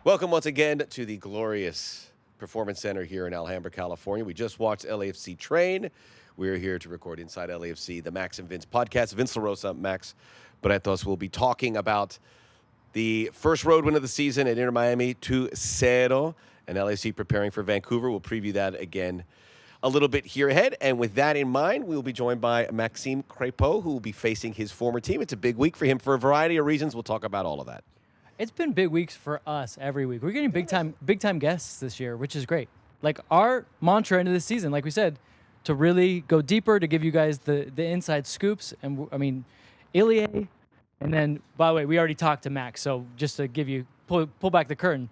Welcome once again to the glorious Performance Center here in Alhambra, California. We just watched LAFC train. We're here to record Inside LAFC, the Maxime Vince podcast. Vince LaRosa, Max Bretos will be talking about the first road win of the season at Inter Miami 2-0, and LAFC preparing for Vancouver. We'll preview that again a little bit here ahead. And with that in mind, we'll be joined by Maxime Crepeau, who will be facing his former team. It's a big week for him for a variety of reasons. We'll talk about all of that. It's been big weeks for us every week. We're getting big time guests this year, which is great. Like our mantra into this season, like we said, to really go deeper, to give you guys the inside scoops. And I mean, Ilie, and then by the way, we already talked to Max. So just to give you pull back the curtain,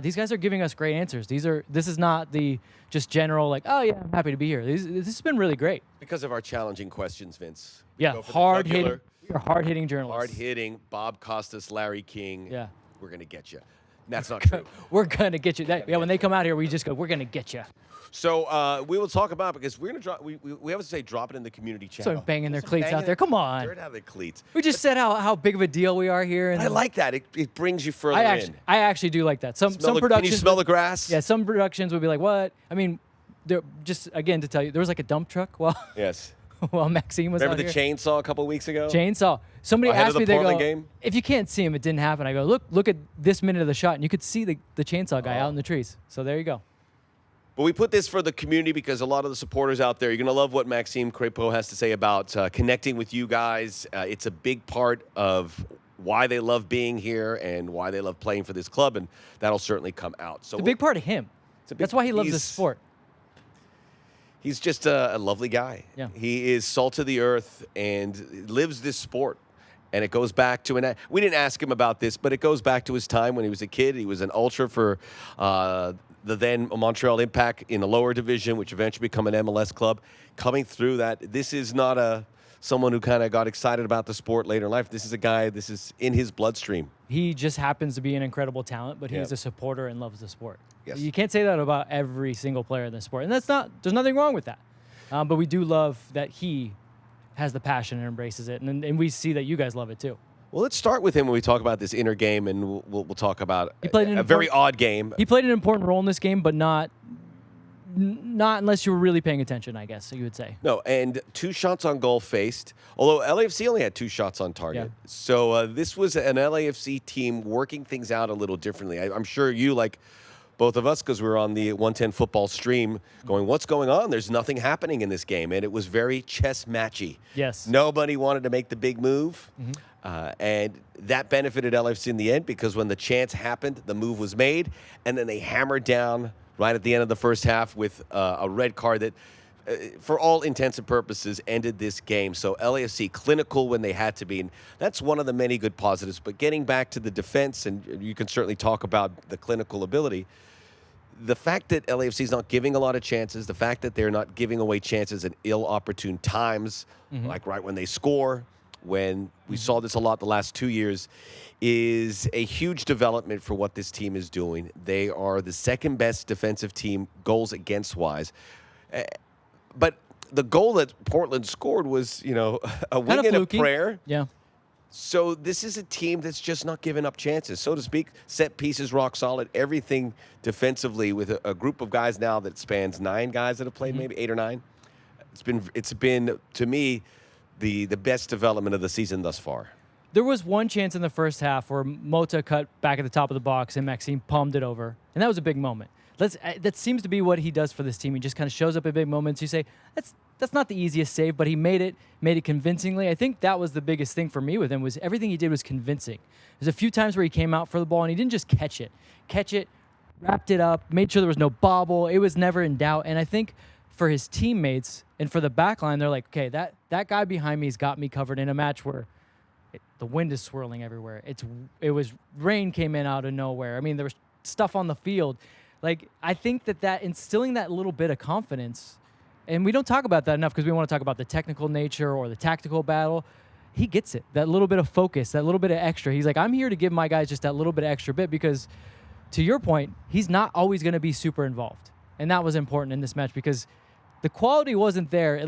these guys are giving us great answers. This is not the just general like, oh yeah, I'm happy to be here. This has been really great Because of our challenging questions, Vince. Yeah, hard hitting. You're a hard-hitting journalist. Hard-hitting, Bob Costas, Larry King. Yeah. We're going to get you. That's not true. We're going to get you. Yeah, when they come out here, we just go, we're going to get you. So we will talk about, because we're going to drop, we have to say drop it in the community channel. So banging their cleats out there. Come on. Dirt out of the cleats. We just said how big of a deal we are here. And I like that. It brings you further in. I actually do like that. Some productions. Can you smell the grass? Yeah, some productions would be like, what? I mean, just, again, to tell you, there was like a dump truck Yes. while Maxime was Remember out the here. chainsaw a couple weeks ago? Chainsaw. Somebody Ahead asked of me, the they Portland go, game? if you can't see him, it didn't happen. I go, look at this minute of the shot, and you could see the chainsaw guy out in the trees. So there you go. But we put this for the community because a lot of the supporters out there, you're going to love what Maxime Crepeau has to say about connecting with you guys. It's a big part of why they love being here and why they love playing for this club, and that'll certainly come out. So It's a big part of him. That's why he loves this sport. He's just a lovely guy. Yeah. He is salt of the earth and lives this sport. And it goes back to we didn't ask him about this, but it goes back to his time when he was a kid. He was an ultra for the then Montreal Impact in the lower division, which eventually became an MLS club. Coming through that, this is not someone who kind of got excited about the sport later in life. This is a guy, this is in his bloodstream. He just happens to be an incredible talent, but he's a supporter and loves the sport. Yes. You can't say that about every single player in the sport. And there's nothing wrong with that. But we do love that he has the passion and embraces it. And we see that you guys love it too. Well, let's start with him when we talk about this inner game, and we'll talk about a very odd game. He played an important role in this game, but not unless you were really paying attention, I guess you would say. No, and 2 shots on goal faced, although LAFC only had 2 shots on target. Yeah. So this was an LAFC team working things out a little differently. I'm sure you, like both of us, because we were on the 110 football stream, going, what's going on? There's nothing happening in this game. And it was very chess matchy. Yes. Nobody wanted to make the big move. Mm-hmm. And that benefited LAFC in the end, because when the chance happened, the move was made. And then they hammered down right at the end of the first half with a red card that, for all intents and purposes, ended this game. So LAFC clinical when they had to be. And that's one of the many good positives. But getting back to the defense, and you can certainly talk about the clinical ability, the fact that LAFC is not giving a lot of chances, the fact that they're not giving away chances at ill-opportune times, like right when they score, when we saw this a lot the last 2 years, is a huge development for what this team is doing. They are the second best defensive team goals against wise. But the goal that Portland scored was, a wing and a prayer. Yeah. So this is a team that's just not giving up chances, so to speak. Set pieces, rock solid, everything defensively with a group of guys now that spans 9 guys that have played, maybe 8 or 9. It's been to me the best development of the season thus far. There was one chance in the first half where Mota cut back at the top of the box and Maxime palmed it over, and that was a big moment. That seems to be what he does for this team. He just kind of shows up at big moments. You say, that's not the easiest save, but he made it convincingly. I think that was the biggest thing for me with him, was everything he did was convincing. There's a few times where he came out for the ball and he didn't just catch it, wrapped it up, made sure there was no bobble. It was never in doubt. And I think for his teammates and for the back line, they're like, okay, that guy behind me's got me covered in a match where the wind is swirling everywhere. Rain came in out of nowhere. I mean, there was stuff on the field. Like, I think that instilling that little bit of confidence, and we don't talk about that enough because we want to talk about the technical nature or the tactical battle. He gets it, that little bit of focus, that little bit of extra. He's like, I'm here to give my guys just that little bit of extra bit because, to your point, he's not always going to be super involved. And that was important in this match because the quality wasn't there.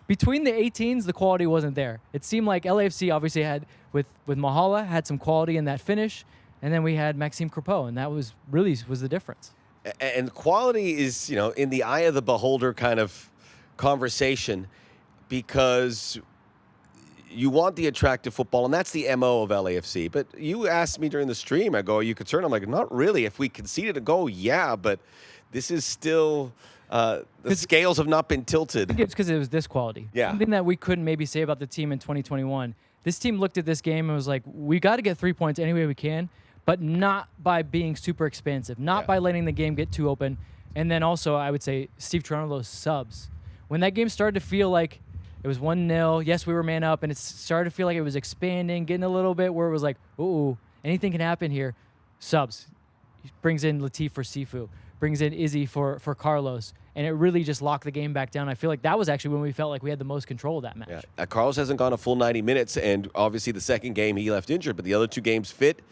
Between the 18s, the quality wasn't there. It seemed like LAFC obviously had, with Mahala, had some quality in that finish. And then we had Maxime Crepeau, and that was really the difference. And quality is, in the eye of the beholder kind of conversation, because you want the attractive football, and that's the MO of LAFC. But you asked me during the stream, I go, are you concerned? I'm like, not really. If we conceded a goal, yeah, but this is still the scales have not been tilted. I think it's because it was this quality. Yeah. Something that we couldn't maybe say about the team in 2021. This team looked at this game and was like, we got to get 3 points any way we can, but not by being super expansive, not by letting the game get too open. And then also, I would say, Steve Toronto's subs. When that game started to feel like it was 1-0, yes, we were man up, and it started to feel like it was expanding, getting a little bit where it was like, ooh, anything can happen here. Subs. He brings in Latif for Sifu, brings in Izzy for Carlos, and it really just locked the game back down. I feel like that was actually when we felt like we had the most control of that match. Yeah. Carlos hasn't gone a full 90 minutes, and obviously the second game he left injured, but the other 2 games fit.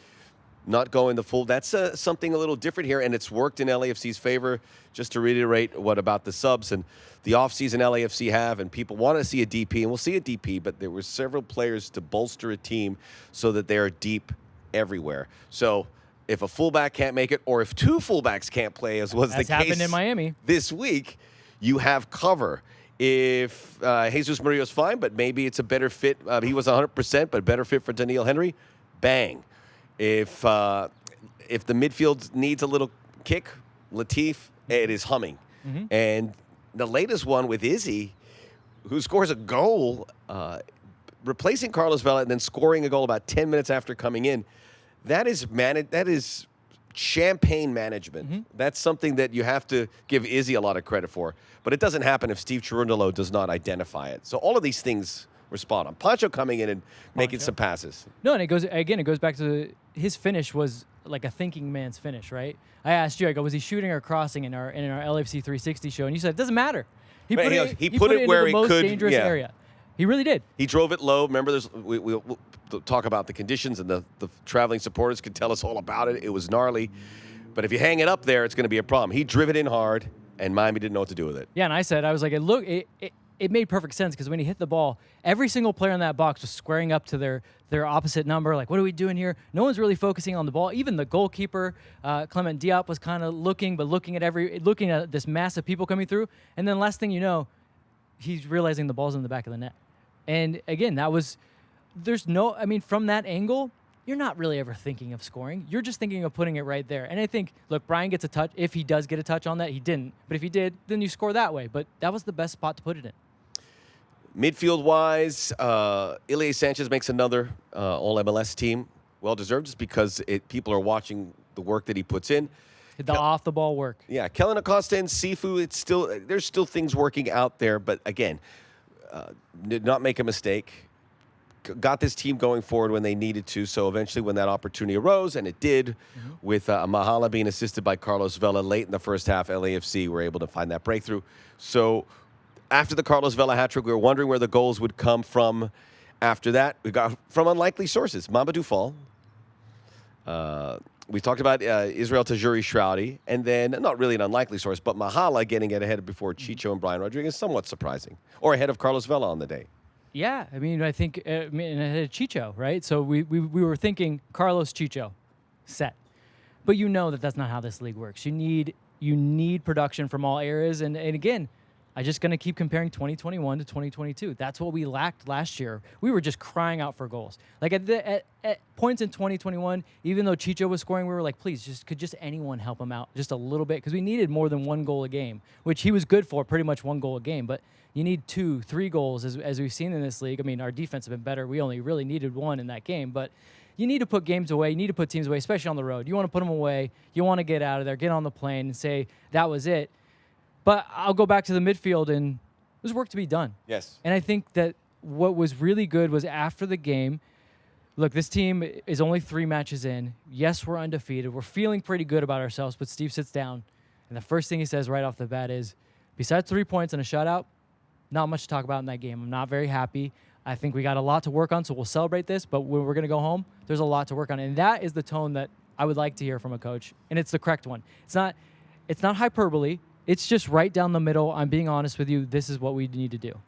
Not going the full. That's something a little different here, and it's worked in LAFC's favor. Just to reiterate, what about the subs and the offseason LAFC have, and people want to see a DP, and we'll see a DP, but there were several players to bolster a team so that they are deep everywhere. So if a fullback can't make it, or if 2 fullbacks can't play, as was the case happened in Miami this week, you have cover. If Jesus Murillo's fine, but maybe it's a better fit. He was 100%, but better fit for Daniil Henry, bang. If the midfield needs a little kick, Latif, it is humming. Mm-hmm. And the latest one with Izzy, who scores a goal, replacing Carlos Vela and then scoring a goal about 10 minutes after coming in, that is champagne management. Mm-hmm. That's something that you have to give Izzy a lot of credit for. But it doesn't happen if Steve Cherundolo does not identify it. So all of these things were spot on. Pancho coming in and making some passes. No, and it goes back to his finish was like a thinking man's finish, right? I asked you, I go, was he shooting or crossing in our LFC 360 show? And you said, it doesn't matter. He put it where into the he most could, dangerous area. He really did. He drove it low. Remember, we'll talk about the conditions, and the traveling supporters could tell us all about it. It was gnarly. But if you hang it up there, it's going to be a problem. He drove it in hard, and Miami didn't know what to do with it. Yeah, and I was like, it made perfect sense, because when he hit the ball, every single player in that box was squaring up to their opposite number. Like, what are we doing here? No one's really focusing on the ball. Even the goalkeeper, Clement Diop, was kind of looking at this mass of people coming through. And then last thing you know, he's realizing the ball's in the back of the net. And again, from that angle, you're not really ever thinking of scoring. You're just thinking of putting it right there. And I think, look, Brian gets a touch. If he does get a touch on that, he didn't. But if he did, then you score that way. But that was the best spot to put it in. Midfield-wise, Ilie Sanchez makes another All-MLS team. Well-deserved, just because people are watching the work that he puts in. The off-the-ball work. Yeah, Kellen Acosta and Sifu, there's still things working out there. But again, did not make a mistake. Got this team going forward when they needed to. So eventually when that opportunity arose, and it did, with Mahala being assisted by Carlos Vela late in the first half, LAFC were able to find that breakthrough. So after the Carlos Vela hat-trick, we were wondering where the goals would come from after that. We got from unlikely sources. Mamadou Fall. We talked about Israel Tajuri Shroudy, and then, not really an unlikely source, but Mahala getting it ahead before Chicho and Brian Rodriguez, somewhat surprising. Or ahead of Carlos Vela on the day. Yeah, I think ahead of Chicho, right? So we were thinking Carlos, Chicho, set. But you know that's not how this league works. You need production from all areas, and again, I'm just going to keep comparing 2021 to 2022. That's what we lacked last year. We were just crying out for goals. Like at points in 2021, even though Chicho was scoring, we were like, please, could anyone help him out just a little bit? Because we needed more than 1 goal a game, which he was good for, pretty much 1 goal a game. But you need 2, 3 goals, as we've seen in this league. I mean, our defense has been better. We only really needed 1 in that game. But you need to put games away. You need to put teams away, especially on the road. You want to put them away. You want to get out of there, get on the plane, and say, that was it. But I'll go back to the midfield, and there's work to be done. Yes. And I think that what was really good was after the game, look, this team is only 3 matches in. Yes, we're undefeated. We're feeling pretty good about ourselves, but Steve sits down, and the first thing he says right off the bat is, besides 3 points and a shutout, not much to talk about in that game. I'm not very happy. I think we got a lot to work on, so we'll celebrate this, but when we're going to go home, there's a lot to work on. And that is the tone that I would like to hear from a coach, and it's the correct one. It's not hyperbole. It's just right down the middle. I'm being honest with you. This is what we need to do.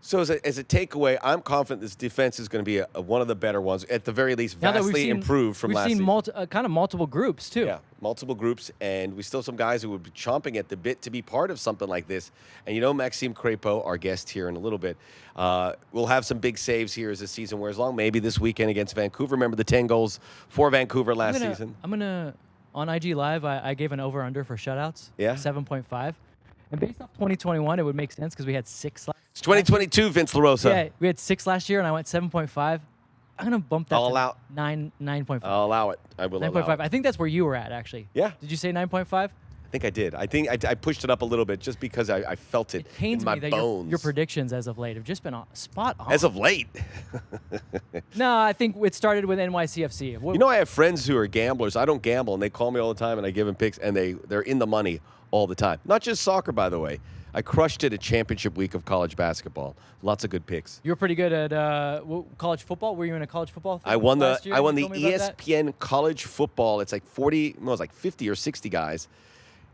So as a takeaway, I'm confident this defense is going to be one of the better ones, at the very least, Now that vastly improved from last season. We've seen kind of multiple groups, too. Yeah, multiple groups, and we still have some guys who would be chomping at the bit to be part of something like this. And you know, Maxime Crepeau, our guest here in a little bit, will have some big saves here as the season wears along. Maybe this weekend against Vancouver. Remember the 10 goals for Vancouver last season? I'm going to, on IG Live, I gave an over-under for shutouts. Yeah. 7.5. And based off 2021, it would make sense because we had 6 last. It's 2022, Vince LaRosa. Yeah, we had 6 last year, and I went 7.5. I'm gonna bump that I'll to allow 9.5. I'll allow it. I will 9.5. allow it. I think that's where you were at, actually. Yeah. Did you say 9.5? I think I did. I think I pushed it up a little bit just because I felt it pains in my me that bones. your predictions as of late have just been spot on. As of late. No, I think it started with NYCFC. You know, I have friends who are gamblers. I don't gamble, and they call me all the time, and I give them picks, and they're in the money all the time. Not just soccer, by the way. I crushed it at championship week of college basketball. Lots of good picks. You were pretty good at college football. Were you in a college football thing I won last year? the You told me about that? ESPN college football. It's like 50 or 60 guys,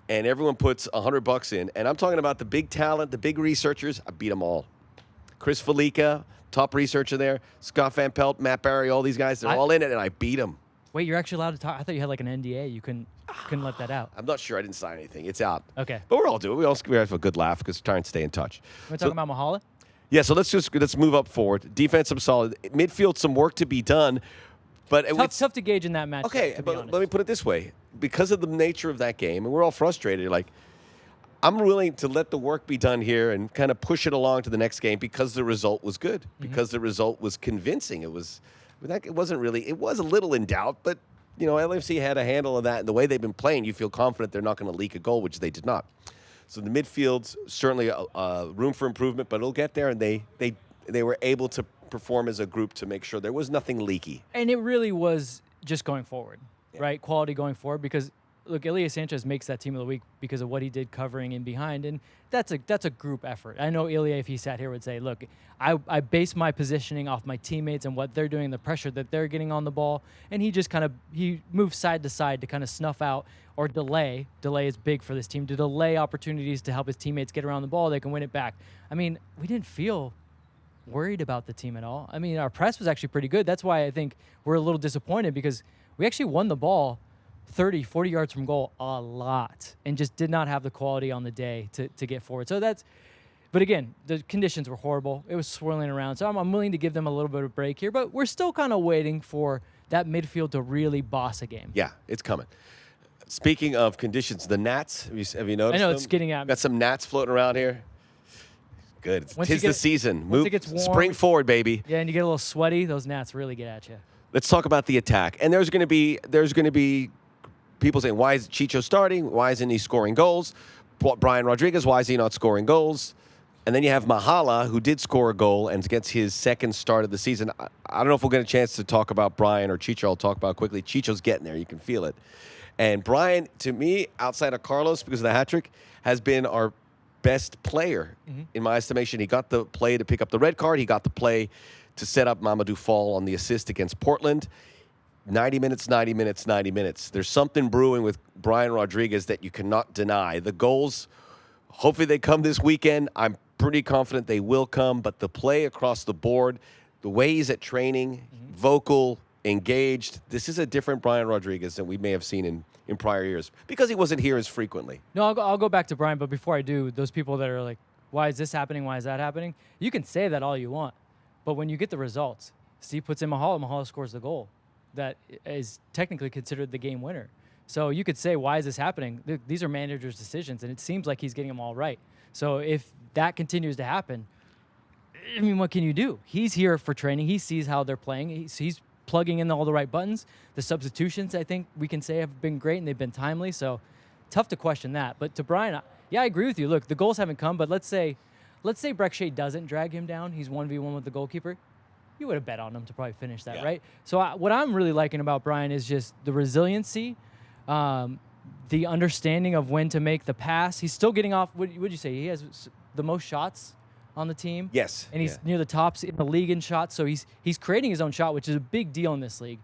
and everyone puts $100 in. And I'm talking about the big talent, the big researchers. I beat them all. Chris Felica, top researcher there. Scott Van Pelt, Matt Barry, all these guys. They're all in it, and I beat them. Wait, you're actually allowed to talk? I thought you had like an NDA. You couldn't let that out. I'm not sure. I didn't sign anything. It's out. Okay. But we're all doing it. We have a good laugh because we're trying to stay in touch. We're talking about Mahala? Yeah, so let's move up forward. Defensive solid. Midfield, some work to be done. But it's tough to gauge in that match. Okay, to be but honest. let me put it this way. Because of the nature of that game, and we're all frustrated, like, I'm willing to let the work be done here and kind of push it along to the next game because the result was good, because the result was convincing. It was a little in doubt, but you know, LAFC had a handle of that. And the way they've been playing, you feel confident they're not going to leak a goal, which they did not. So the midfield's certainly room for improvement, but it'll get there. And they were able to perform as a group to make sure there was nothing leaky. And it really was just going forward, right? Quality going forward because, look, Ilya Sanchez makes that team of the week because of what he did covering in behind, and that's a group effort. I know Ilya, if he sat here, would say, look, I base my positioning off my teammates and what they're doing, the pressure that they're getting on the ball, and he just he moves side to side to kind of snuff out or delay. Delay is big for this team, to delay opportunities to help his teammates get around the ball. They can win it back. I mean, we didn't feel worried about the team at all. I mean, our press was actually pretty good. That's why I think we're a little disappointed because we actually won the ball 30, 40 yards from goal a lot and just did not have the quality on the day to get forward. So but again, the conditions were horrible. It was swirling around. So I'm willing to give them a little bit of break here, but we're still kind of waiting for that midfield to really boss a game. Yeah, it's coming. Speaking of conditions, the gnats, have you noticed I know, them? it's getting at me. Got some gnats floating around here. Good. Tis the season. Once it gets warm, spring forward, baby. Yeah, and you get a little sweaty, those gnats really get at you. Let's talk about the attack. And there's going to be people saying, why is Chicho starting? Why isn't he scoring goals? Brian Rodriguez, why is he not scoring goals? And then you have Mahala, who did score a goal and gets his second start of the season. I don't know if we'll get a chance to talk about Brian or Chicho. I'll talk about quickly. Chicho's getting there. You can feel it. And Brian, to me, outside of Carlos, because of the hat trick, has been our best player in my estimation. He got the play to pick up the red card. He got the play to set up Mamadou Fall on the assist against Portland. 90 minutes, 90 minutes, 90 minutes. There's something brewing with Brian Rodriguez that you cannot deny. The goals, hopefully they come this weekend. I'm pretty confident they will come, but the play across the board, the way he's at training, vocal, engaged, this is a different Brian Rodriguez than we may have seen in prior years because he wasn't here as frequently. No, I'll go back to Brian, but before I do, those people that are like, why is this happening? Why is that happening? You can say that all you want, but when you get the results, Steve puts in Mahala scores the goal that is technically considered the game winner. So you could say, why is this happening? These are managers' decisions, and it seems like he's getting them all right. So if that continues to happen, I mean, what can you do? He's here for training. He sees how they're playing. He's plugging in all the right buttons. The substitutions, I think we can say, have been great, and they've been timely. So tough to question that. But to Brian, yeah, I agree with you. Look, the goals haven't come, but let's say Breck Shea doesn't drag him down. He's 1v1 with the goalkeeper. You would have bet on him to probably finish that, right? So what I'm really liking about Brian is just the resiliency, the understanding of when to make the pass. He's still getting off. What would you say? He has the most shots on the team. Yes. And he's near the tops in the league in shots. So he's creating his own shot, which is a big deal in this league.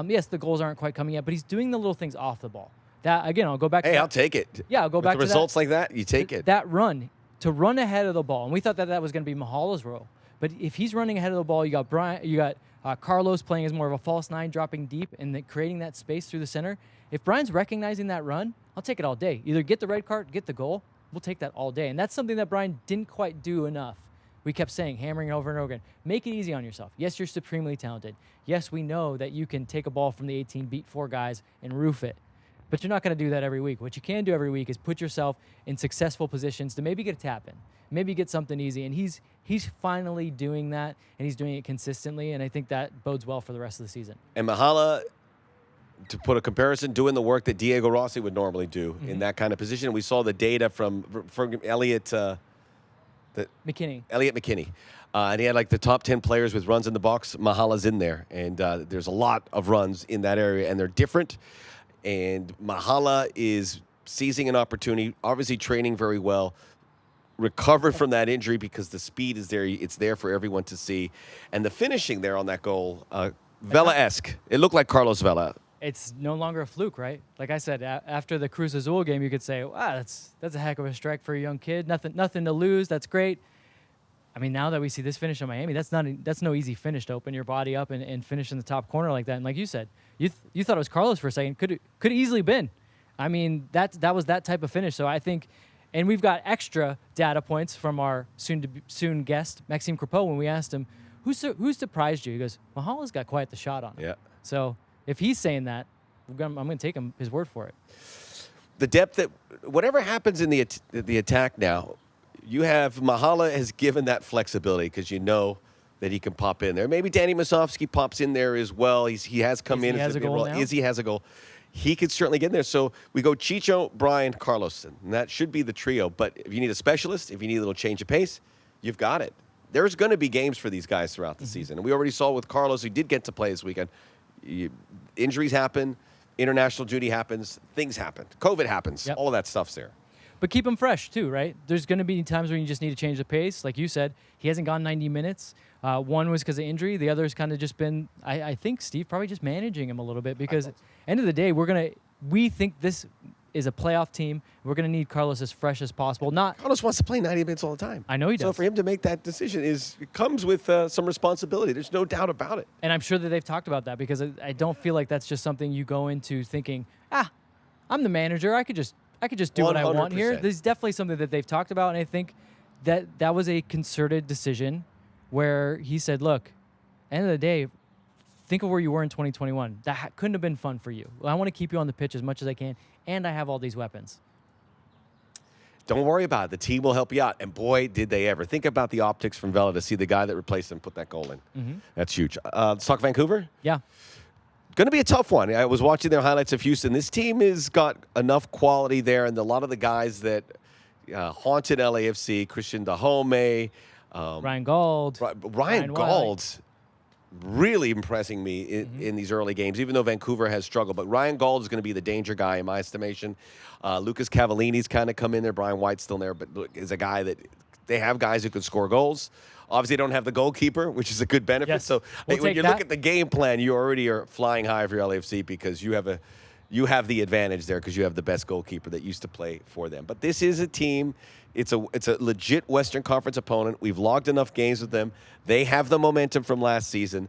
Yes, the goals aren't quite coming yet, but he's doing the little things off the ball. That, again, I'll go back to I'll take it. Yeah, I'll go back to results like that, you take it. That run, to run ahead of the ball, and we thought that was going to be Mahala's role. But if he's running ahead of the ball, you got Carlos playing as more of a false nine, dropping deep and then creating that space through the center. If Brian's recognizing that run, I'll take it all day. Either get the red card, get the goal. We'll take that all day. And that's something that Brian didn't quite do enough. We kept saying, hammering over and over again, make it easy on yourself. Yes, you're supremely talented. Yes, we know that you can take a ball from the 18, beat 4 guys, and roof it. But you're not going to do that every week. What you can do every week is put yourself in successful positions to maybe get a tap in, maybe get something easy. And he's finally doing that, and he's doing it consistently, and I think that bodes well for the rest of the season. And Mahala, to put a comparison, doing the work that Diego Rossi would normally do in that kind of position. We saw the data from Elliot McKinney. And he had like the top 10 players with runs in the box. Mahala's in there. And there's a lot of runs in that area, and they're different. And Mahala is seizing an opportunity, obviously training very well, recovered from that injury because the speed is there. It's there for everyone to see. And the finishing there on that goal, Vela-esque. It looked like Carlos Vela. It's no longer a fluke, right? Like I said, after the Cruz Azul game, you could say, wow, that's a heck of a strike for a young kid. Nothing to lose. That's great. I mean, now that we see this finish on Miami, that's no easy finish to open your body up and finish in the top corner like that. And like you said, you thought it was Carlos for a second. Could easily been. I mean, that was that type of finish. So I think, and we've got extra data points from our soon guest, Maxime Crepeau, when we asked him, who surprised you? He goes, Mahala's got quite the shot on him. Yeah. So if he's saying that, I'm going to take his word for it. The depth that whatever happens in the attack now, you have Mahala has given that flexibility because you know that he can pop in there. Maybe Danny Musovski pops in there as well. He has come in. Has a goal now? Izzy has a goal. He could certainly get in there. So we go Chicho, Brian, Carlos, and that should be the trio. But if you need a specialist, if you need a little change of pace, you've got it. There's going to be games for these guys throughout the season. And we already saw with Carlos, who did get to play this weekend. Injuries happen, international duty happens, things happen, COVID happens, all of that stuff's there. But keep him fresh too, right? There's going to be times when you just need to change the pace. Like you said, he hasn't gone 90 minutes. One was because of injury. The other's kind of just been, I think, Steve, probably just managing him a little bit because end of the day, we think this is a playoff team. We're going to need Carlos as fresh as possible. Carlos wants to play 90 minutes all the time. I know he does. So for him to make that decision it comes with some responsibility. There's no doubt about it. And I'm sure that they've talked about that because I don't feel like that's just something you go into thinking, I'm the manager. I could just do what I want here. There's definitely something that they've talked about, and I think that was a concerted decision where he said, look, end of the day, think of where you were in 2021. That couldn't have been fun for you. I want to keep you on the pitch as much as I can, and I have all these weapons. Don't worry about it. The team will help you out. And boy, did they ever. Think about the optics from Vela to see the guy that replaced him put that goal in. That's huge. Let's talk Vancouver. Yeah. Going to be a tough one. I was watching their highlights of Houston. This team has got enough quality there, and a lot of the guys that haunted LAFC, Christian Dahome, Ryan Gauld. Ryan Gauld really impressing me in these early games, even though Vancouver has struggled. But Ryan Gauld is going to be the danger guy in my estimation. Lucas Cavallini's kind of come in there. Brian White's still there, but is a guy that they have guys who can score goals. Obviously, they don't have the goalkeeper, which is a good benefit. Yes. So when you look at the game plan, you already are flying high for your LAFC because you have the advantage there because you have the best goalkeeper that used to play for them. But this is a team. It's a legit Western Conference opponent. We've logged enough games with them. They have the momentum from last season.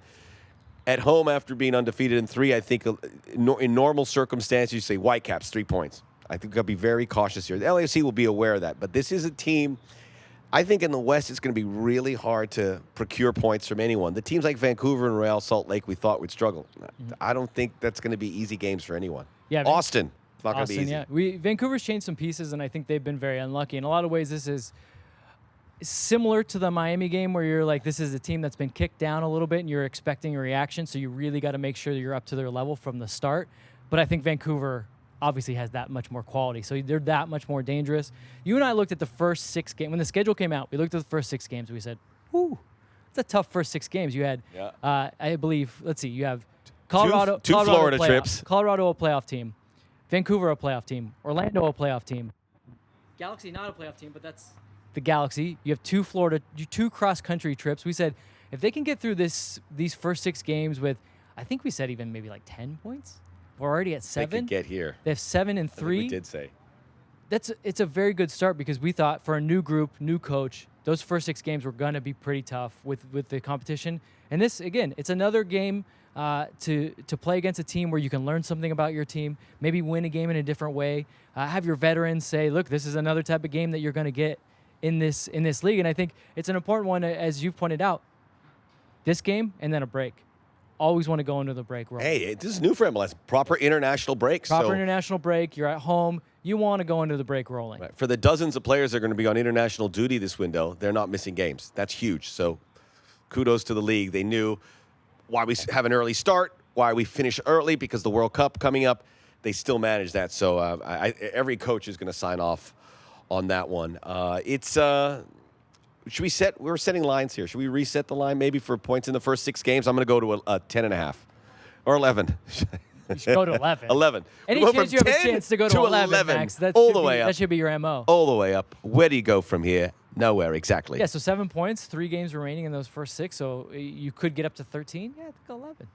At home, after being undefeated in 3, I think in normal circumstances, you say Whitecaps, 3 points. I think I'll be very cautious here. The LAFC will be aware of that. But this is a team. I think in the West, it's going to be really hard to procure points from anyone. The teams like Vancouver and Real Salt Lake we thought would struggle. I don't think that's going to be easy games for anyone. Yeah, Austin, it's not going to be easy. Yeah. Vancouver's changed some pieces, and I think they've been very unlucky. In a lot of ways, this is similar to the Miami game where you're like, this is a team that's been kicked down a little bit, and you're expecting a reaction, so you really got to make sure that you're up to their level from the start. But I think Vancouver obviously has that much more quality, so they're that much more dangerous. You and I looked at the first 6 games. When the schedule came out, we looked at the first 6 games. We said, whoo, it's a tough first 6 games. You had, I believe, let's see, you have Colorado. Two Florida trips. Colorado, a playoff team. Vancouver, a playoff team. Orlando, a playoff team. Galaxy, not a playoff team, but that's the Galaxy. You have 2 cross-country trips. We said, if they can get through these first 6 games with, I think we said even maybe like 10 points. We're already at 7. They could get here. They have 7 and 3. We did say. it's a very good start because we thought for a new group, new coach, those first 6 games were going to be pretty tough with the competition. And this, again, it's another game to play against a team where you can learn something about your team, maybe win a game in a different way. Have your veterans say, look, this is another type of game that you're going to get in this league. And I think it's an important one, as you've pointed out, this game and then a break. Always want to go into the break rolling. Hey, this is new for MLS. Proper international break. Proper international break. You're at home. You want to go into the break rolling. Right. For the dozens of players that are going to be on international duty this window, they're not missing games. That's huge. So kudos to the league. They knew why we have an early start, why we finish early, because the World Cup coming up, they still manage that. So every coach is going to sign off on that one. Should we set? We're setting lines here. Should we reset the line maybe for points in the first 6 games? I'm going to go to a 10.5 or 11. You should go to 11. 11. Any chance you have a chance to go to 11, Max? All the way up. That should be your MO. All the way up. Where do you go from here? Nowhere, exactly. Yeah, so 7 points, 3 games remaining in those first 6, so you could get up to 13. Yeah, I think 11.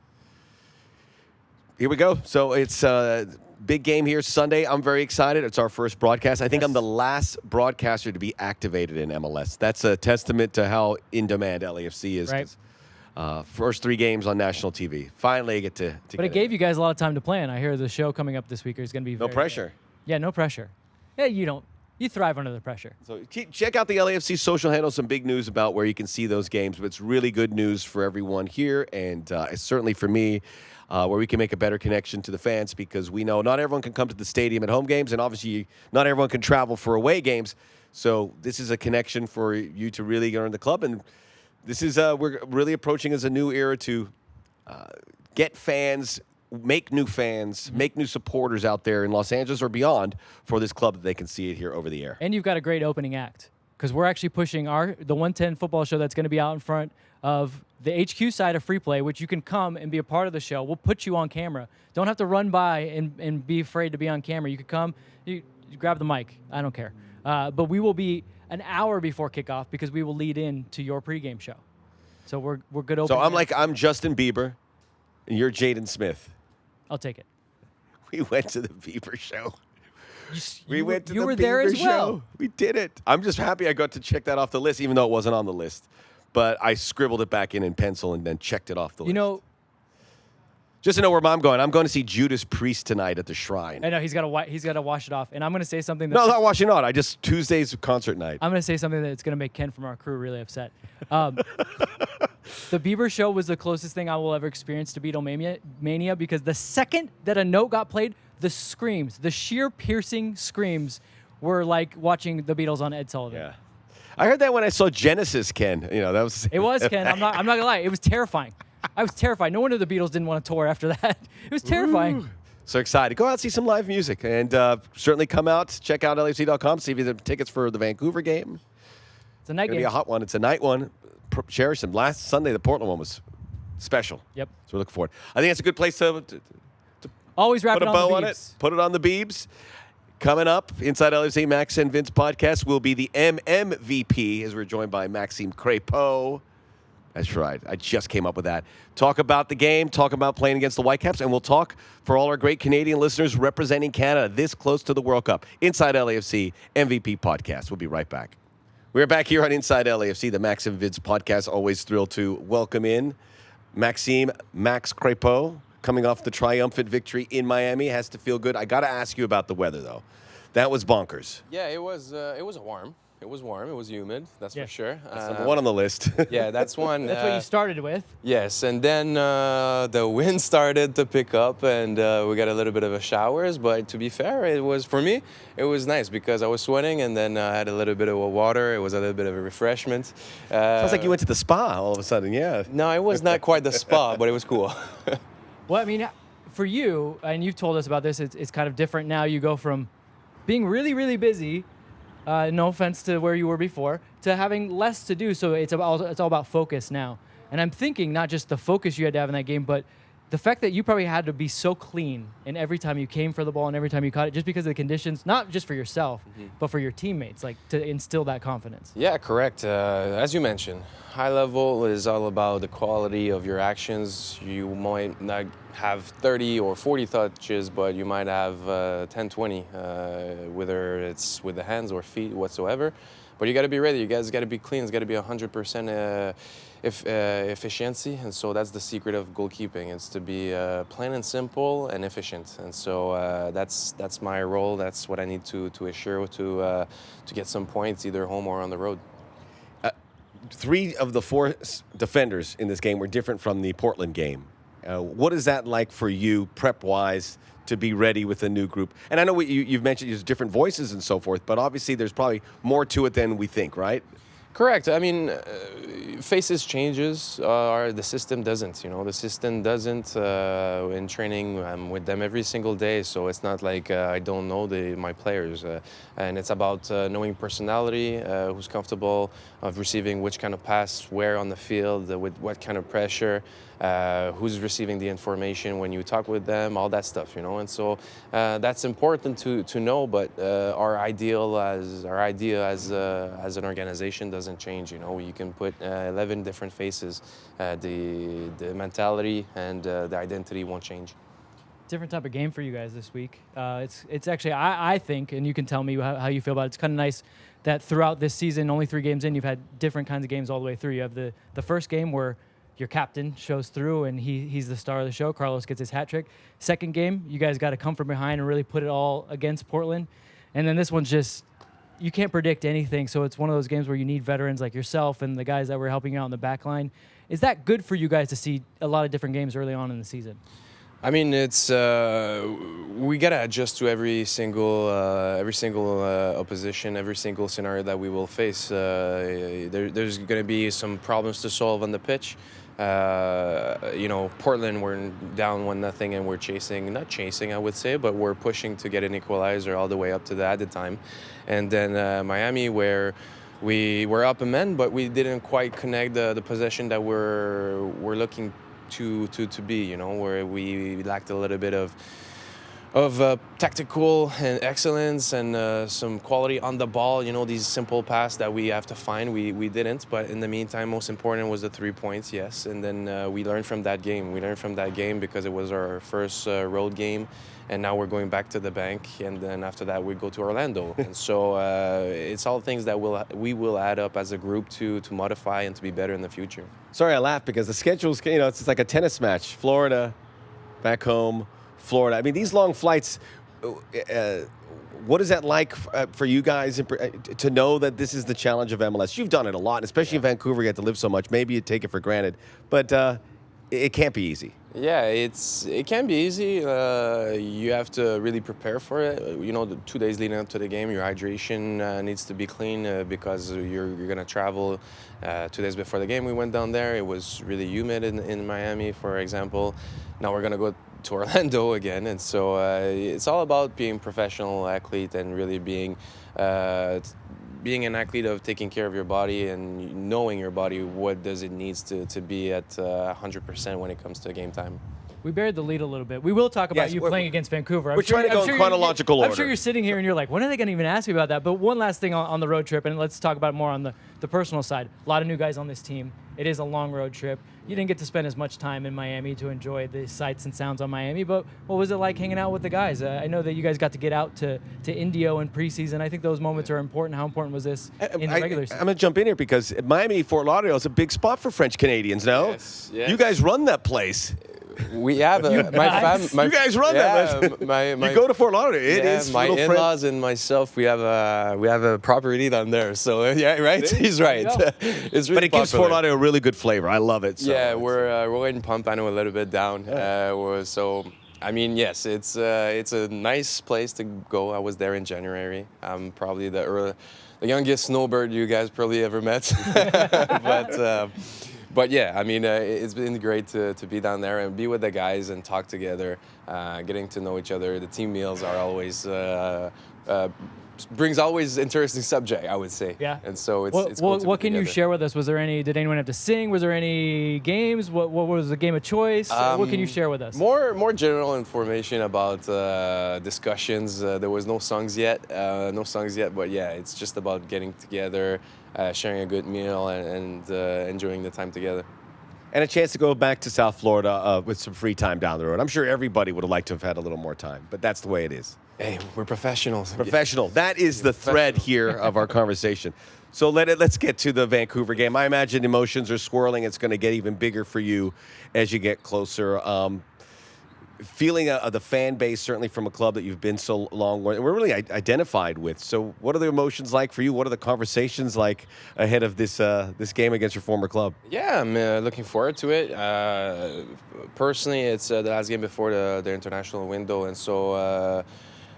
Here we go. So it's a big game here Sunday. I'm very excited. It's our first broadcast. I think I'm the last broadcaster to be activated in MLS. That's a testament to how in demand LAFC is. Right. First 3 games on national TV. Finally, I get to But it gave you guys a lot of time to plan. I hear the show coming up this week is going to be no very pressure. Good. Yeah, no pressure. Yeah, you don't. You thrive under the pressure. So check out the LAFC social handles. Some big news about where you can see those games. But it's really good news for everyone here, and it's certainly for me, where we can make a better connection to the fans, because we know not everyone can come to the stadium at home games, and obviously not everyone can travel for away games. So this is a connection for you to really earn the club, and this is we're really approaching as a new era to get fans, make new fans, make new supporters out there in Los Angeles or beyond for this club that they can see it here over the air. And you've got a great opening act, because we're actually pushing the 110 football show that's going to be out in front of the HQ side of Free Play, which you can come and be a part of the show. We'll put you on camera. Don't have to run by and be afraid to be on camera. You could come, you grab the mic. I don't care. But we will be an hour before kickoff, because we will lead in to your pregame show. So we're good opening. So I'm Justin Bieber, and you're Jaden Smith. I'll take it. We went to the Bieber show. You went to the were Bieber there as show. well. We did it. I'm just happy I got to check that off the list, even though it wasn't on the list. But I scribbled it back in pencil and then checked it off the list. You know, just to know where I'm going. I'm going to see Judas Priest tonight at the Shrine. I know he's got to wash it off, and I'm going to say something. No, not washing on. Tuesday's concert night. I'm going to say something that's going to make Ken from our crew really upset. The Bieber show was the closest thing I will ever experience to Beatlemania, because the second that a note got played, the screams, the sheer piercing screams, were like watching the Beatles on Ed Sullivan. Yeah, I heard that when I saw Genesis, Ken. You know, that was. It was, Ken. I'm not gonna lie. It was terrifying. I was terrified. No wonder the Beatles didn't want to tour after that. It was terrifying. Ooh. So excited. Go out and see some live music, and certainly come out, check out LAFC.com, see if you have tickets for the Vancouver game. It's a night game. It's going to be a hot one. It's a night one. Cherish them. Last Sunday, the Portland one was special. Yep. So we're looking forward. I think it's a good place to always wrap put it a on bow the on Biebs. it. Put it on the Biebs. Coming up, Inside LAFC, Max and Vince podcast will be the MMVP, as we're joined by Maxime Crepeau. That's right. I just came up with that. Talk about the game, talk about playing against the Whitecaps, and we'll talk for all our great Canadian listeners representing Canada this close to the World Cup. Inside LAFC MVP podcast. We'll be right back. We're back here on Inside LAFC, the Max and Vince podcast. Always thrilled to welcome in Maxime Max Crepeau, coming off the triumphant victory in Miami. Has to feel good. I got to ask you about the weather, though. That was bonkers. Yeah, it was warm. It was warm. It was humid. That's for sure. That's number one on the list. Yeah, that's one. That's what you started with. Yes, and then the wind started to pick up, and we got a little bit of a showers. But to be fair, it was for me. It was nice because I was sweating, and then I had a little bit of water. It was a little bit of a refreshment. Sounds like you went to the spa all of a sudden. Yeah. No, it was not quite the spa, but it was cool. Well, I mean, for you, and you've told us about this, it's kind of different now. You go from being really, really busy. No offense to where you were before, to having less to do. So it's all about focus now. And I'm thinking not just the focus you had to have in that game, but the fact that you probably had to be so clean in every time you came for the ball and every time you caught it, just because of the conditions, not just for yourself, but for your teammates, like to instill that confidence. Yeah, correct. As you mentioned, high level is all about the quality of your actions. You might not have 30 or 40 touches, but you might have 10, 20, whether it's with the hands or feet whatsoever. But you got to be ready. You guys got to be clean. It's got to be 100% efficiency. And so that's the secret of goalkeeping. It's to be plain and simple and efficient. And so that's my role. That's what I need to assure to get some points either home or on the road. 3 of the 4 defenders in this game were different from the Portland game. What is that like for you, prep-wise, to be ready with a new group? And I know you've mentioned there's different voices and so forth, but obviously there's probably more to it than we think, right? Correct. I mean, faces changes. The system doesn't. The system doesn't. In training, I'm with them every single day, so it's not like I don't know my players. And it's about knowing personality, who's comfortable of receiving which kind of pass, where on the field, with what kind of pressure, who's receiving the information when you talk with them, all that stuff. And so that's important to know. But our idea as an organization doesn't change. You can put 11 different faces. The mentality and the identity won't change. Different type of game for you guys this week. It's actually, I think, and you can tell me how you feel about it. It's kind of nice that throughout this season, only 3 games in, you've had different kinds of games all the way through. You have the first game where your captain shows through and he's the star of the show. Carlos gets his hat trick. Second game, you guys got to come from behind and really put it all against Portland. And then this one's just, you can't predict anything. So it's one of those games where you need veterans like yourself and the guys that were helping you out in the back line. Is that good for you guys to see a lot of different games early on in the season? I mean, it's we gotta adjust to every single opposition, every single scenario that we will face. There's gonna be some problems to solve on the pitch. Portland, we're down 1-0 and we're not chasing, I would say, but we're pushing to get an equalizer all the way up to the added time. And then Miami, where we were up a man, but we didn't quite connect the possession that we're looking to be, where we lacked a little bit of tactical and excellence and some quality on the ball. These simple passes that we have to find, we didn't. But in the meantime, most important was the 3 points, yes. And then we learned from that game. We learned from that game because it was our first road game. And now we're going back to the Banc, and then after that we go to Orlando. And so it's all things that we will add up as a group to modify and to be better in the future. Sorry, I laugh because the schedule's, it's like a tennis match. Florida, back home, Florida. I mean, these long flights, what is that like for you guys to know that this is the challenge of MLS? You've done it a lot, especially in Vancouver. You have to live so much. Maybe you take it for granted, but it can't be easy. Yeah, it can be easy. You have to really prepare for it. The 2 days leading up to the game, your hydration needs to be clean because you're going to travel 2 days before the game. We went down there. It was really humid in Miami, for example. Now we're going to go to Orlando again. And so it's all about being a professional athlete and really being an athlete of taking care of your body and knowing your body, what does it needs to be at 100% when it comes to game time. We buried the lead a little bit. We will talk about you playing against Vancouver. We're trying to go in chronological order. I'm sure you're sitting here and you're like, when are they going to even ask me about that? But one last thing on the road trip, and let's talk about it more on the personal side. A lot of new guys on this team. It is a long road trip. You didn't get to spend as much time in Miami to enjoy the sights and sounds on Miami, but what was it like hanging out with the guys? I know that you guys got to get out to Indio in preseason. I think those moments are important. How important was this in the regular season? I'm going to jump in here because Miami, Fort Lauderdale is a big spot for French Canadians, no? Yes. You guys run that place. We have you guys run that. You go to Fort Lauderdale. It is my in-laws and myself. We have a property down there. So yeah, right. He's right. It's really but it gives Fort Lauderdale a really good flavor. I love it. So yeah, we're in Pompano a little bit down. So I mean, yes, it's a nice place to go. I was there in January. I'm probably the youngest snowbird you guys probably ever met. But yeah, I mean, it's been great to be down there and be with the guys and talk together, getting to know each other. The team meals are always brings always interesting subject, I would say. Yeah. And so it's cool to what be can you together. share with us? Was there any? Did anyone have to sing? Was there any games? What was the game of choice? What can you share with us? More general information about discussions. There was no songs yet, but yeah, it's just about getting together, sharing a good meal, and enjoying the time together. and a chance to go back to South Florida with some free time down the road. I'm sure everybody would have liked to have had a little more time, but that's the way it is. Hey, we're professionals. Professional. That is the thread here of our conversation. So let's get to the Vancouver game. I imagine emotions are swirling. It's going to get even bigger for you as you get closer. Feeling the fan base, certainly from a club that you've been so long, we're really identified with. So what are the emotions like for you? What are the conversations like ahead of this game against your former club? Yeah, I'm looking forward to it. Personally, it's the last game before the international window, and so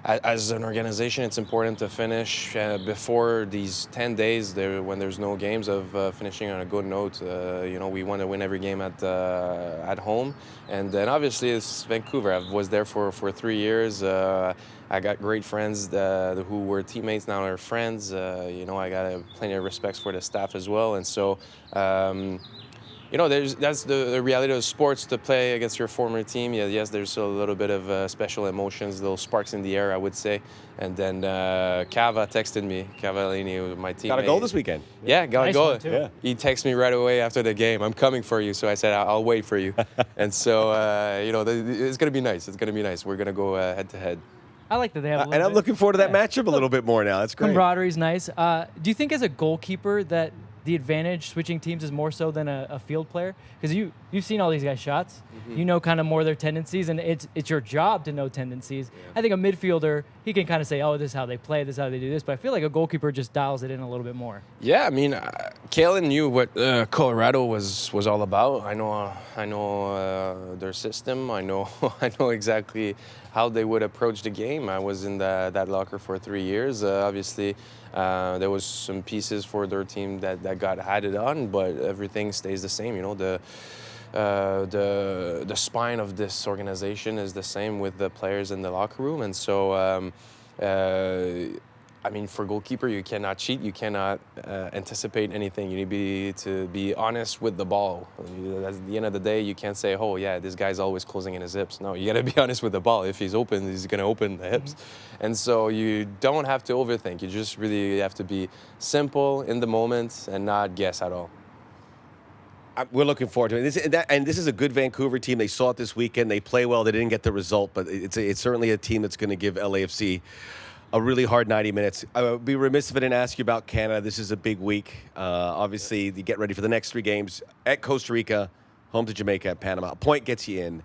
as an organization, it's important to finish before these 10 days when there's no games of finishing on a good note. We want to win every game at home, and then obviously it's Vancouver. I was there for 3 years. I got great friends who were teammates, now are friends. I got plenty of respect for the staff as well, and so. That's the reality of sports, to play against your former team. Yeah, yes, there's a little bit of special emotions, little sparks in the air, I would say. And then Cava texted me, Cavallini, my teammate. Got a goal this weekend. Yeah, got Nice a goal. one, too. Yeah. He texted me right away after the game. I'm coming for you. So I said, I'll wait for you. And so, it's going to be nice. It's going to be nice. We're going to go head to head. I like that they have a little And I'm bit- looking forward to that matchup a little bit more now. That's great. camaraderie is nice. Do you think as a goalkeeper that the advantage switching teams is more so than a field player? Because you've seen all these guys' shots. You know kind of more their tendencies, and it's your job to know tendencies. Yeah. I think a midfielder, he can kind of say, oh, this is how they play, this is how they do this. But I feel like a goalkeeper just dials it in a little bit more. Yeah, I mean, Kalen knew what Colorado was all about. I know their system. I know exactly how they would approach the game. I was in that locker for 3 years. Obviously, there was some pieces for their team that got added on, but everything stays the same. The spine of this organization is the same with the players in the locker room, and so. For goalkeeper, you cannot cheat. You cannot anticipate anything. You need to be honest with the ball. At the end of the day, you can't say, "Oh, yeah, this guy's always closing in his hips." No, you got to be honest with the ball. If he's open, he's going to open the hips. And so you don't have to overthink. You just really have to be simple in the moment and not guess at all. We're looking forward to it. And this is a good Vancouver team. They saw it this weekend. They play well. They didn't get the result, but it's certainly a team that's going to give LAFC a really hard 90 minutes. I would be remiss if I didn't ask you about Canada. This is a big week. Obviously, you get ready for the next 3 games at Costa Rica, home to Jamaica, at Panama. A point gets you in.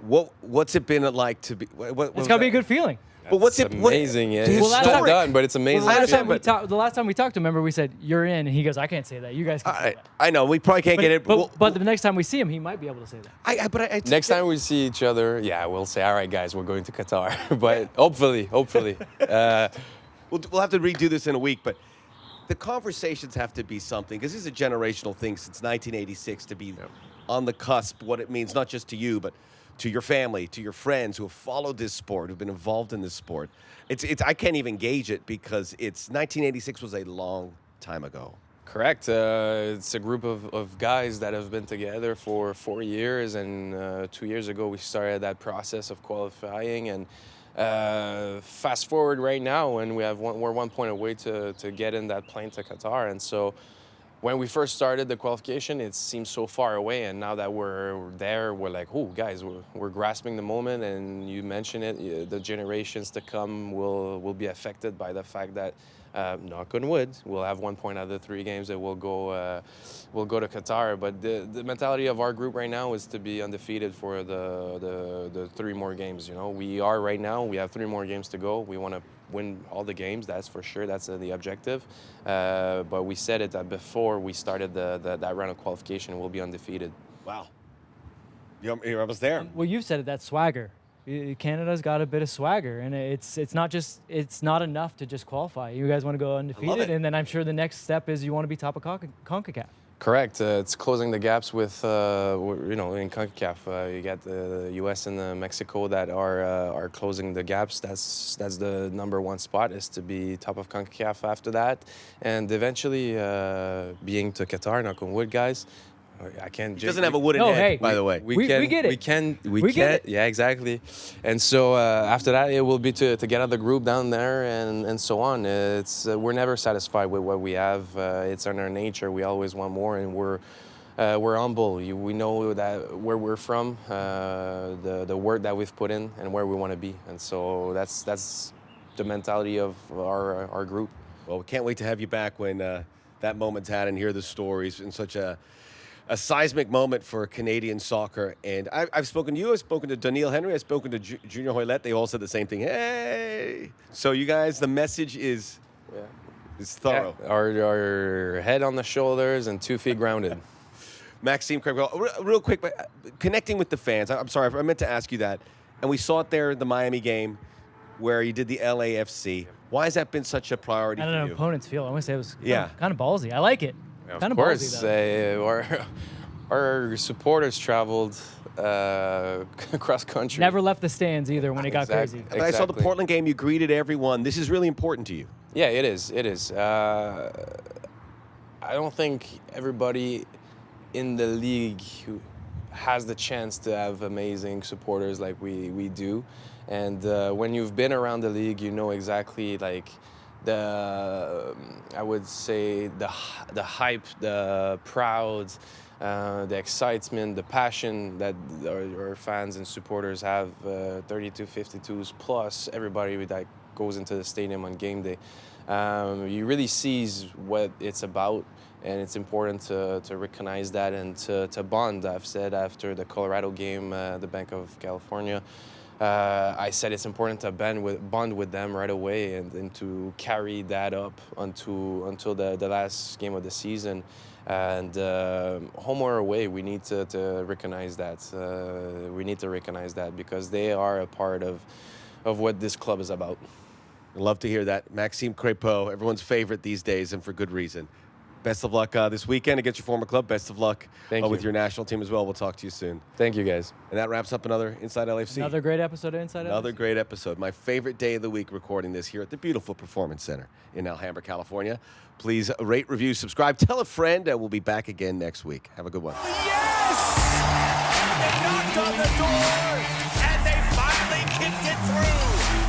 What's it been like to be? It's got to be a good feeling. But what's It's it? amazing. Yeah. Well, It's last not time- done, but it's amazing. The understand, last time we talked to him, remember, we said, you're in. And he goes, I can't say that. You guys can say that. I know. We probably can't get it. But the next time we see him, he might be able to say that. Next time we see each other, we'll say, all right, guys, we're going to Qatar. But hopefully. We'll have to redo this in a week, but the conversations have to be something, because this is a generational thing since 1986 to be on the cusp, what it means, not just to you, but to your family, to your friends who have followed this sport, who've been involved in this sport. I can't even gauge it, because 1986 was a long time ago. Correct. It's a group of guys that have been together for 4 years, and 2 years ago we started that process of qualifying. And fast forward right now, and we're 1 point away to get in that plane to Qatar. And so when we first started the qualification, it seemed so far away, and now that we're there, we're like, oh, guys, we're grasping the moment. And you mentioned it, the generations to come will be affected by the fact that, knock on wood, we'll have 1 point out of the 3 games that we'll go to Qatar. But the mentality of our group right now is to be undefeated for the 3 more games. We are right now. We have 3 more games to go. We want to win all the games, that's for sure. That's the objective. But we said it that before we started that round of qualification, we'll be undefeated. Wow. You're almost there. Well, you've said it, that swagger. Canada's got a bit of swagger, and it's not enough to just qualify. You guys want to go undefeated, and then I'm sure the next step is you want to be top of CONCACAF. Correct. It's closing the gaps with, in CONCACAF. You got the U.S. and Mexico that are closing the gaps. That's the number 1 spot, is to be top of CONCACAF after that. And eventually being to Qatar, knock on wood, guys. I can't. He doesn't have a wooden No, head, hey. by the way. We get it. We get it. Yeah, exactly. And so after that, it will be to get out of the group down there and so on. It's we're never satisfied with what we have. It's in our nature. We always want more, and we're we're humble. We know that where we're from, the work that we've put in, and where we want to be. And so that's the mentality of our group. Well, we can't wait to have you back when that moment's had and hear the stories in such a seismic moment for Canadian soccer. And I've spoken to you, I've spoken to Daniil Henry, I've spoken to Junior Hoylett. They all said the same thing. Hey! So you guys, the message is thorough. Yeah, our head on the shoulders and 2 feet grounded. Maxime Crepeau, real quick, but connecting with the fans. I'm sorry, I meant to ask you that. And we saw it there in the Miami game where you did the LAFC. Why has that been such a priority I for don't know, you? opponents feel. I want to say it was Yeah. kind of ballsy. I like it. Of Kind of course, ballsy, though. our supporters traveled across country. Never left the stands either when it got Exactly. crazy. I saw the Exactly. Portland game. You greeted everyone. This is really important to you. Yeah, it is. It is. I don't think everybody in the league who has the chance to have amazing supporters like we do. And when you've been around the league, you know exactly like I would say the hype, the proud, the excitement, the passion that our fans and supporters have, 32, 52s plus everybody that goes into the stadium on game day. You really sees what it's about, and it's important to recognize that and to bond. I've said after the Colorado game, the Banc of California, I said it's important to bond with them right away and to carry that up until the last game of the season. And home or away, we need to recognize that. We need to recognize that because they are a part of what this club is about. I'd love to hear that. Maxime Crepeau, everyone's favorite these days, and for good reason. Best of luck this weekend against your former club. Best of luck with your national team as well. We'll talk to you soon. Thank you, guys. And that wraps up another Inside LAFC. Another great episode of Inside Another LAFC. great episode. My favorite day of the week recording this here at the beautiful Performance Center in Alhambra, California. Please rate, review, subscribe, tell a friend, and we'll be back again next week. Have a good one. Yes! They knocked on the door, and they finally kicked it through.